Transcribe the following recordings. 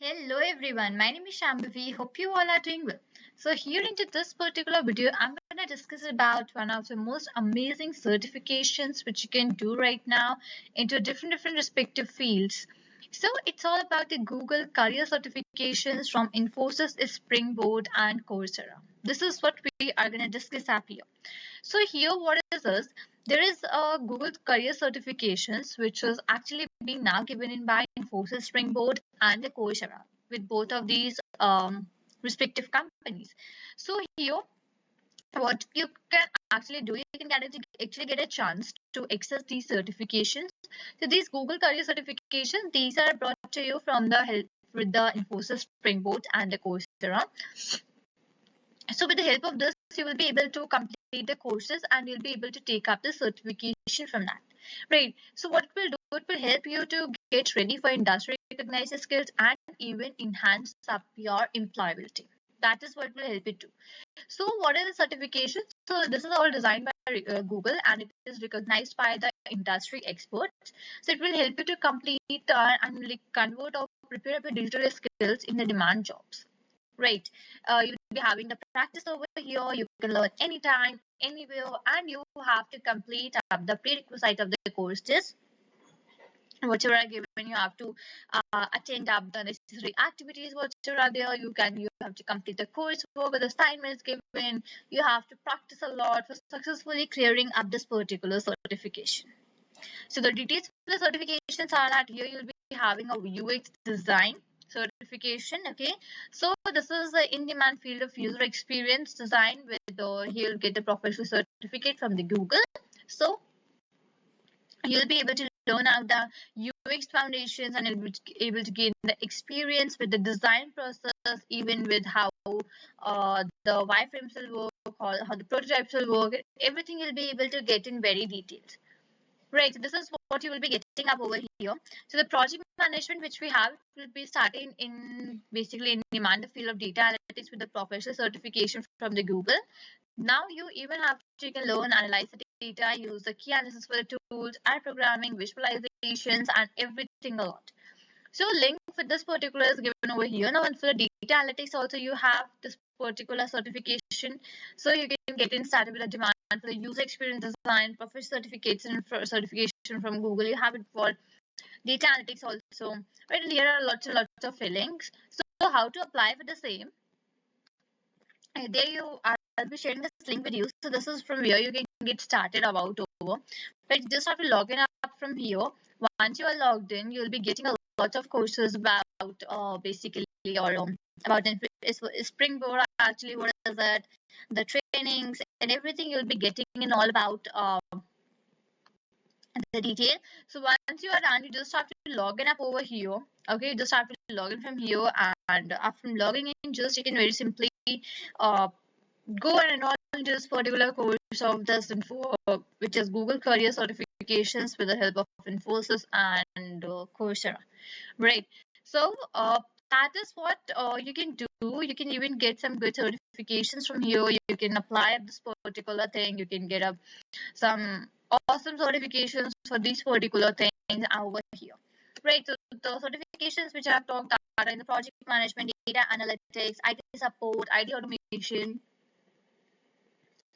Hello everyone, my name is Shambhavi. Hope you all are doing well. So here into this particular video, I'm going to discuss about one of the most amazing certifications which you can do right now into different respective fields. So it's all about the Google career certifications from Infosys, Springboard and Coursera. This is what we are going to discuss up here. So here what is this? There is a Google career certifications which is actually being now given in by Infosys Springboard and the Coursera with both of these respective companies. So here what you can actually do, you can actually get a chance to access these certifications. So these Google career certifications, these are brought to you from the help with the Infosys Springboard and the Coursera. So with the help of this, you will be able to complete the courses and you'll be able to take up the certification from that. Right. So what it will do, it will help you to get ready for industry recognized skills and even enhance up your employability. That is what will help it do. So what are the certifications? So this is all designed by Google and it is recognized by the industry experts. So it will help you to complete and like convert or prepare up your digital skills in the demand jobs. Right. You'll be having the practice over here. You can learn anytime, anywhere, and you have to complete the prerequisite of the courses. Whatever are given, you have to attend up the necessary activities. Whatever are there, you have to complete the coursework with assignments given. You have to practice a lot for successfully clearing up this particular certification. So the details for the certifications are that here you'll be having a UX design certification. Okay, so this is the in-demand field of user experience design with you'll get the professional certificate from the Google. So you'll be able to learn out the UX foundations and you'll be able to gain the experience with the design process, even with how the wireframes will work, how the prototypes will work. Everything you'll be able to get in very detailed. Right, so this is what you will be getting up over here. So the project management which we have will be starting in basically in demand the field of data analytics with the professional certification from the Google. Now you even have to you can learn analyze the data, use the key analysis for the tools, and programming, visualizations, and everything a lot. So link for this particular is given over here. Now, and for the data analytics also you have this particular certification. So you can get in started with the demand for the user experience design, professional certificates and certification from Google. You have it for data analytics also. Right, and here are lots and lots of links. So how to apply for the same? There you are. I'll be sharing this link with you. So this is from where you can get started about over. But you just have to log in up from here. Once you are logged in, you'll be getting a lot of courses about basically or about Springboard. Actually, what is that? The trainings and everything you'll be getting in all about the detail. So once you are done, you just have to log in up over here. Okay, you just have to log in from here, and after logging in, just you can very simply uh, go and enroll in this particular course of this info, which is Google Career Certifications with the help of Infosys and Coursera. Right. So that is what you can do. You can even get some good certifications from here. You can apply this particular thing. You can get up some awesome certifications for these particular things over here. Right. So the certifications which I have talked about are in the project management, data analytics, IT support, IT automation.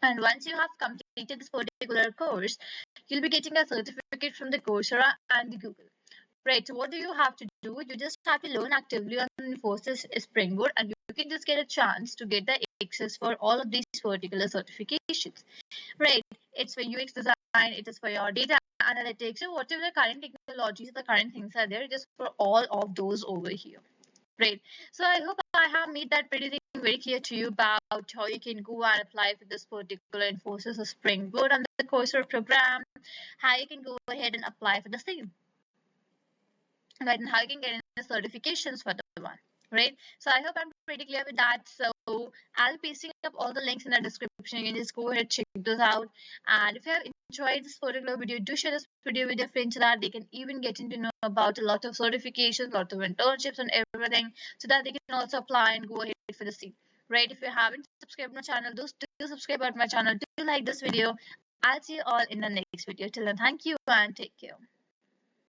And once you have completed this particular course, you'll be getting a certificate from the Coursera and the Google. Right, so what do you have to do? You just have to learn actively on Infosys Springboard and you can just get a chance to get the access for all of these particular certifications. Right, it's for UX design, it is for your data analytics, so whatever the current technologies, the current things are there, it is for all of those over here. Right. So I hope I have made that pretty thing very clear to you about how you can go and apply for this particular Infosys or Springboard on the Coursera program, how you can go ahead and apply for the same, right, and how you can get in the certifications for the one. Right. So I hope I'm pretty clear with that. So I'll be pasting up all the links in the description. You can just go ahead, check those out. And if you have enjoyed this particular video, do share this video with your friends so that they can even get to know about a lot of certifications, lot of internships and everything, so that they can also apply and go ahead for the same. Right. If you haven't subscribed my channel, do subscribe to my channel. Do like this video. I'll see you all in the next video. Till then, thank you and take care.